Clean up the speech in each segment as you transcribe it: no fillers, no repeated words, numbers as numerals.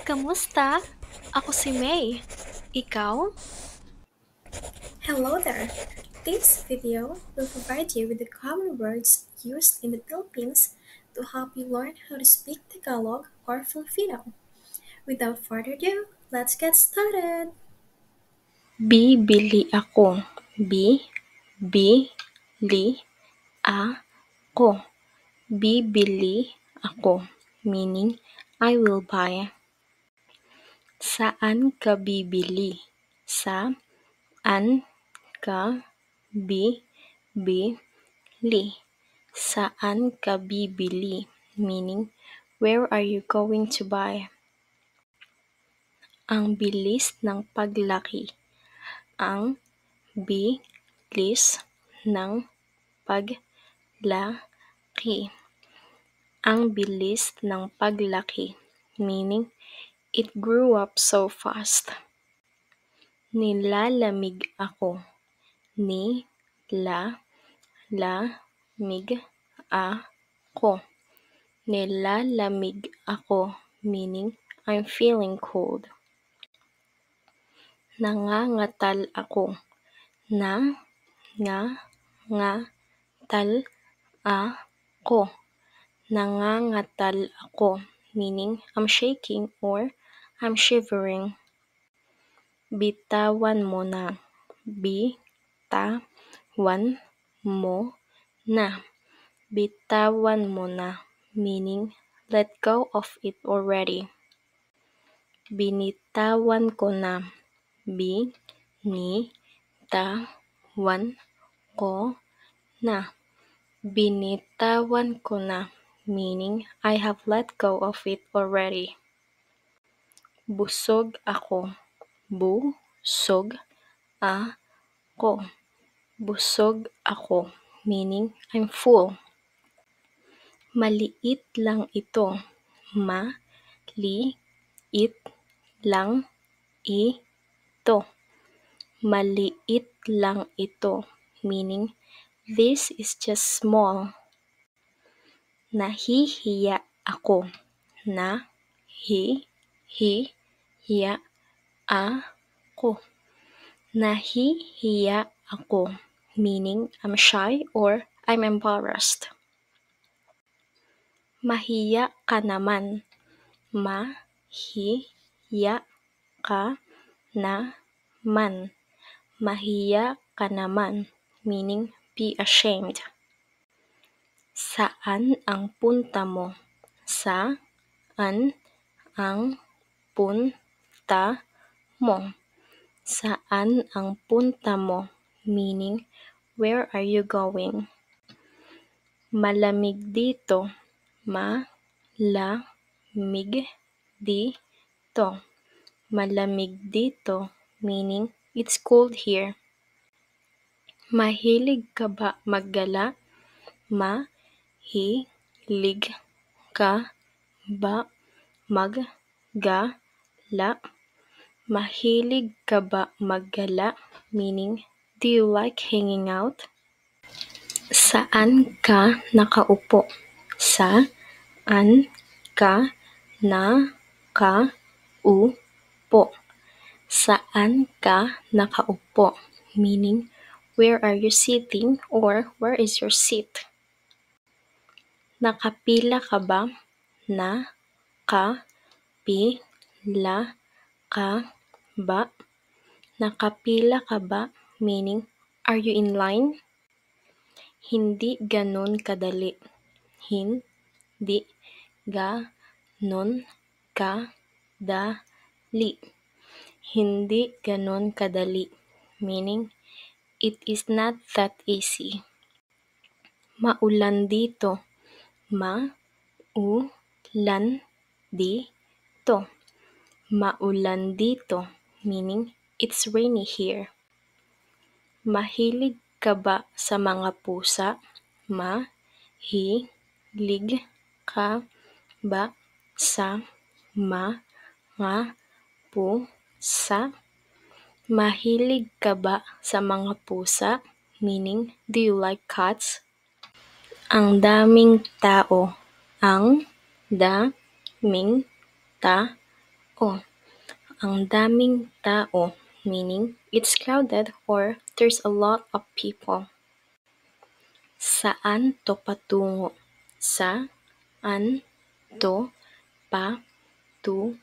Kamusta? Ako si May. Ikaw? Hello there! This video will provide you with the common words used in the Philippines to help you learn how to speak Tagalog or Filipino. Without further ado, let's get started! Bibili ako. Bibili ako. Bibili ako. Meaning, I will buy. Saan ka bibili? Saan ka bibili? Saan ka bibili? Meaning, where are you going to buy? Ang bilis ng paglaki. Ang bilis ng paglaki. Ang bilis ng paglaki, meaning it grew up so fast. Nilalamig ako. Nilalamig ako. Nilalamig ako, meaning I'm feeling cold. Nangangatal ako. Nangangatal ako. Nangangatal ako, meaning I'm shaking or I'm shivering. Bitawan mo na. Bitawan mo na. Bitawan mo na, meaning let go of it already. Binitawan ko na. Binitawan ko na. Binitawan ko na, meaning I have let go of it already. Busog ako. Busog ako. Busog ako, meaning I'm full. Maliit lang ito. Maliit lang ito. Maliit lang ito, meaning this is just small. Nahihiya ako. Nahihiya ako. Nahihiya ako, meaning I'm shy or I'm embarrassed. Mahiya ka naman. Mahiya ka naman. Mahiya ka naman, meaning be ashamed. Saan ang punta mo? Saan ang punta mo? Saan ang punta mo? Meaning, where are you going? Malamig dito. Malamig dito. Malamig dito, meaning it's cold here. Mahilig ka ba maggala? Mahilig ka ba maggala? Mahilig ka ba maggala? Meaning, do you like hanging out? Saan ka nakaupo? Saan ka nakaupo? Saan ka nakaupo? Meaning, where are you sitting or where is your seat? Nakapila ka ba? Nakapila ka ba? Nakapila ka ba? Meaning, are you in line? Hindi ganon kadali. Hindi ganon kadali. Hindi ganon kadali. Meaning, it is not that easy. Maulan dito. Maulan dito. Maulan dito, meaning it's rainy here. Mahilig ka ba sa mga pusa? Mahilig ka ba sa mga pusa? Mahilig ka ba sa mga pusa? Meaning, do you like cats? Ang daming tao. Ang daming tao. O. Ang daming tao, meaning it's crowded or there's a lot of people. Saan to patungo? Saan to patungo?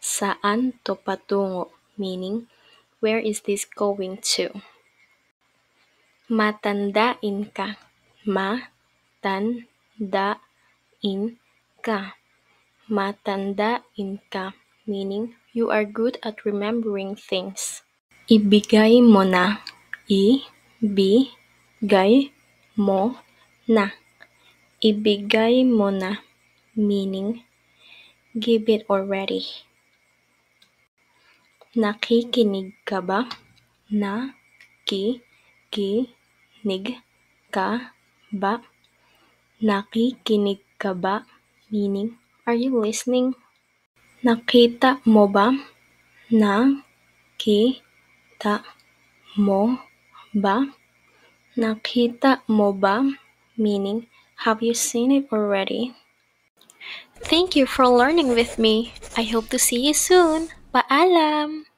Saan to patungo? Meaning, where is this going to? Matandain ka. Matandain ka. Matandain ka. Meaning, you are good at remembering things. Ibigay mo na. Ibigay mo na. Ibigay mo na. Meaning, give it already. Nakikinig ka ba? Nakikinig ka ba? Nakikinig ka ba? Meaning, are you listening? Nakita mo ba? Nakita mo ba? Nakita mo ba? Meaning, have you seen it already? Thank you for learning with me. I hope to see you soon. Paalam!